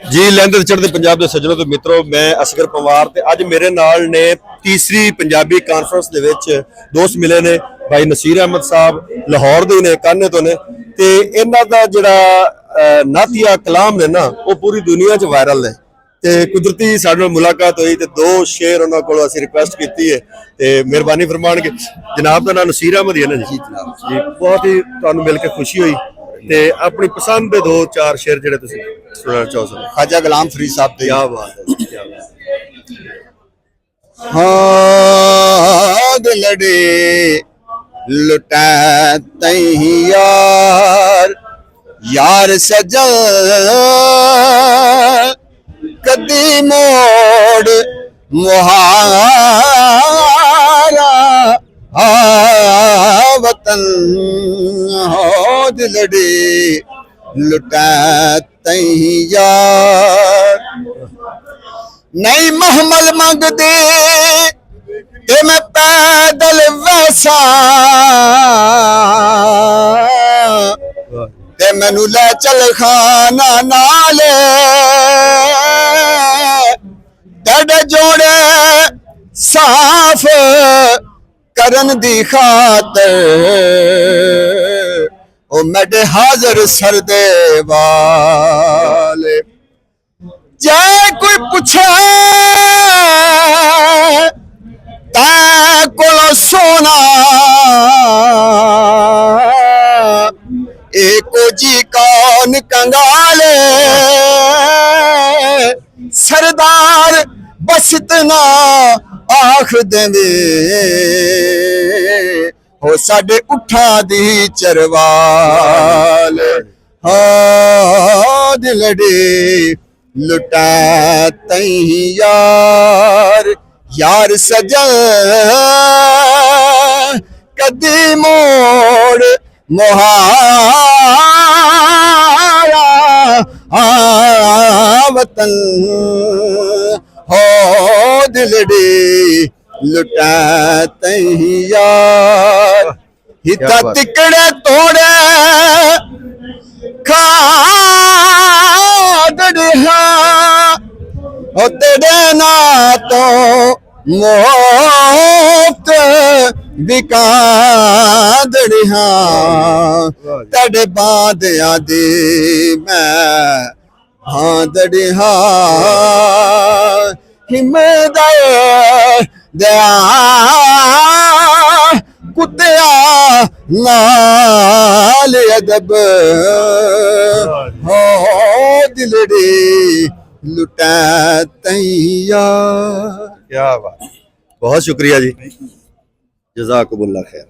जी लैंदे चढ़ते पंजाब के सज्जनों तो मित्रों मैं असगर पवार ते अज मेरे नाल ने तीसरी पंजाबी कॉन्फ्रेंस दे विच दोस्त मिले ने भाई नसीर अहमद साहब लाहौर दे ने काने तो ने ते इन्हां दा जिहड़ा नातिया कलाम ने ना वो पूरी दुनिया च वायरल है ते कुदरती साडे नाल मुलाकात हुई ते दो शेर उन्हां कोलों असीं रिक्वेस्ट कीती है ते मेहरबानी फरमाणगे जनाब दा नाम नसीर अहमद है ना जी जनाब जी बहुत ही तुहानूं मिल के खुशी हुई ते अपनी पसंद दे दो चार शेर जेडे तुसीं सुनाना चाहो सर ख्वाजा गुलाम फरीद साहब क्या बात है क्या बात है। हाँ दिलड़े लुटा तई यार यार सजल कदी मोड़ मुहारा वतन हो दिलड़े लुटा तई यार नहीं महमल मंगदे ते मैं पैदल वैसा ते मैनू ले चल खाना नाले तेरे जोड़े साफ करन दी खातर ओ मेरे हाजर सरदे वाले जे कोई पूछे ता कोलो सोना एको जी कौन कंगाले सरदार बस इतना आख देंदे हो साडे उठा दी चरवाल हाँ दिलड़े लुटा तई यार यार सजल कदी मोड़ मुहारा वतन हो दिलड़े लुटा तई यार हिता तिकड़े तोड़े खा ओ तेरे ना तो मोफ्त बिका दड़िया तेरे बांधिया दी मैं हाँ दड़िया हिम्मत दया कुत्तिया नाल अदब हो दिलड़ी लुटा तैया। क्या बात बहुत शुक्रिया जी जज़ाकुमुल्लाह खैर।